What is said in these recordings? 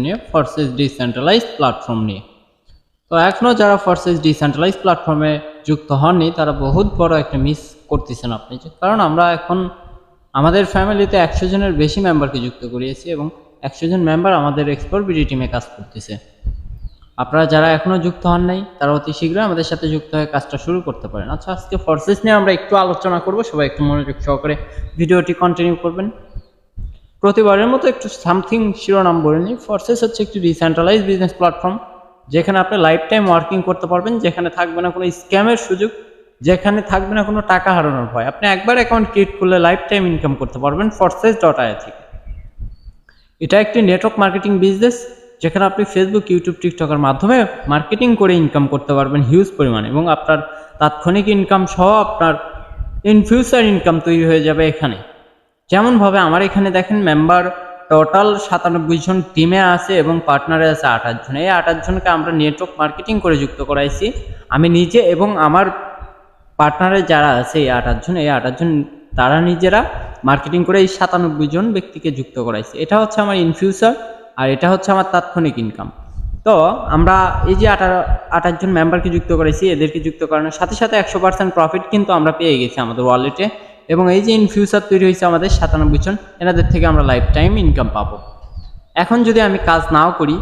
নিয়ে ফরসেজ decentralise platform নিয়ে। তো এখনও যারা ফরসেজ ডিসেন্ট্রালাইজ প্ল্যাটফর্মে যুক্ত হননি তারা বহুত বড় একটা মিস করতেছেন আপনি, কারণ আমরা এখন আমাদের ফ্যামিলিতে 100 জনের বেশি মেম্বারকে যুক্ত করিয়েছি এবং 100 জন মেম্বার আমাদের এক্সপোর্ট বিডি টিমে কাজ করতেছে। আপনারা যারা এখনও যুক্ত হন নাই তারা অতি শীঘ্রই আমাদের সাথে যুক্ত হয়ে কাজটা শুরু করতে পারেন। আচ্ছা, আজকে ফরসেজ নিয়ে আমরা একটু আলোচনা করব, সবাই একটু মনোযোগ সহকারে ভিডিওটি কন্টিনিউ করবেন। প্রতিবারের মতো একটু সামথিং শিরোনাম বলে নিই। ফরসেজ হচ্ছে একটি ডিসেন্ট্রালাইজ বিজনেস প্ল্যাটফর্ম, যেখানে আপনি লাইফ টাইম ওয়ার্কিং করতে পারবেন, যেখানে থাকবে না কোনো স্ক্যামের সুযোগ, যেখানে থাকবে না কোনো টাকা হারানোর ভয়। আপনি একবার অ্যাকাউন্ট ক্রিয়েট করলে লাইফ টাইম ইনকাম করতে পারবেন forsage.ai থেকে। এটা একটি নেটওয়ার্ক মার্কেটিং বিজনেস, যেখানে আপনি ফেসবুক, ইউটিউব, টিকটকের মাধ্যমে মার্কেটিং করে ইনকাম করতে পারবেন হিউজ পরিমাণে, এবং আপনার তাৎক্ষণিক ইনকাম সহ আপনার ইন ফিউচার ইনকাম তৈরি হয়ে যাবে এখানে। যেমনভাবে আমার এখানে দেখেন মেম্বার টোটাল 97 জন টিমে আছে এবং পার্টনারে আছে 28 জন। এই 28 জনকে আমরা নেটওয়ার্ক মার্কেটিং করে যুক্ত করাইছি আমি নিজে, এবং আমার পার্টনারে যারা আছে এই 28 জন তারা নিজেরা মার্কেটিং করে এই 97 জন ব্যক্তিকে যুক্ত করাইছি। এটা হচ্ছে আমার ইন ফিউচার, আর এটা হচ্ছে আমার তাৎক্ষণিক ইনকাম। তো আমরা এই যে 28 জন মেম্বারকে যুক্ত করেছি, এদেরকে যুক্ত করানোর সাথে সাথে 100% প্রফিট কিন্তু আমরা পেয়ে গেছি আমাদের ওয়ালেটে, এবং এই যে ইন ফিউচার তৈরি হয়েছে আমাদের 97 জন, এনাদের থেকে আমরা লাইফ টাইম ইনকাম পাবো। এখন যদি আমি কাজ নাও করি,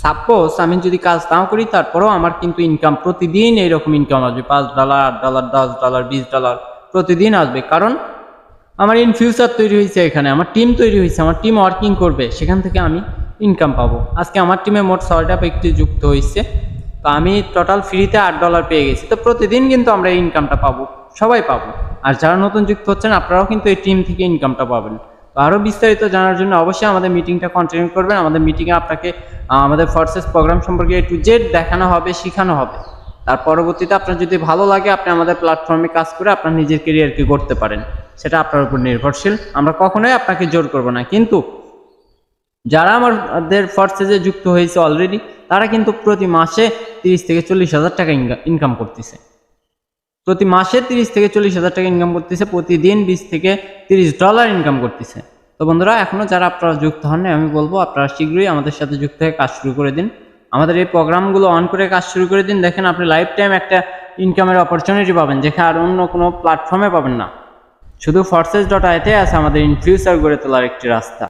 সাপোজ আমি যদি কাজ নাও করি, তারপরেও আমার কিন্তু ইনকাম প্রতিদিন এইরকম ইনকাম আসবে, $5, $8, $10, $20 প্রতিদিন আসবে, কারণ আমার ইন ফিউচার তৈরি হয়েছে, এখানে আমার টিম তৈরি হয়েছে, আমার টিম ওয়ার্কিং করবে, সেখান থেকে আমি ইনকাম পাবো। আজকে আমার টিমে মোট 6টা ব্যক্তি যুক্ত হয়েছে, তো আমি টোটাল ফ্রিতে $8 পেয়ে গেছি। তো প্রতিদিন কিন্তু আমরা এই ইনকামটা পাবো, সবাই পাবো। আর যারা নতুন যুক্ত হচ্ছেন আপনারাও কিন্তু এই টিম থেকে ইনকামটা পাবেন। তো আরও বিস্তারিত জানার জন্য অবশ্যই আমাদের মিটিংটা কন্টিনিউ করবেন। আমাদের মিটিংয়ে আপনাকে আমাদের ফরসেজ প্রোগ্রাম সম্পর্কে A to Z দেখানো হবে, শেখানো হবে। তার পরবর্তীতে আপনার যদি ভালো লাগে, আপনি আমাদের প্ল্যাটফর্মে কাজ করে আপনার নিজের কেরিয়ারকে গড়তে পারেন, সেটা আপনার উপর নির্ভরশীল। আমরা কখনোই আপনাকে জোর করব না। কিন্তু যারা আমাদের ফরসেজে যুক্ত হয়েছে অলরেডি, তারা কিন্তু প্রতি মাসে 30 থেকে 40 হাজার টাকা ইনকাম করতেছে। প্রতি মাসে 30 থেকে 40 হাজার টাকা ইনকাম করতেছে, প্রতিদিন $20 থেকে $30 ইনকাম করতেছে। তো বন্ধুরা, এখনও যারা আপনারা যুক্ত হন নাই, আমি বলবো আপনারা শীঘ্রই আমাদের সাথে যুক্ত হয়ে কাজ শুরু করে দিন। আমাদের এই প্রোগ্রামগুলো অন করে কাজ শুরু করে দিন। দেখেন আপনি লাইফ টাইম একটা ইনকামের অপরচুনিটি পাবেন, যেখানে আর অন্য কোনো প্ল্যাটফর্মে পাবেন না। শুধু forsage.ai তে আছে আমাদের ইন ফিউচার গড়ে তোলার একটি রাস্তা।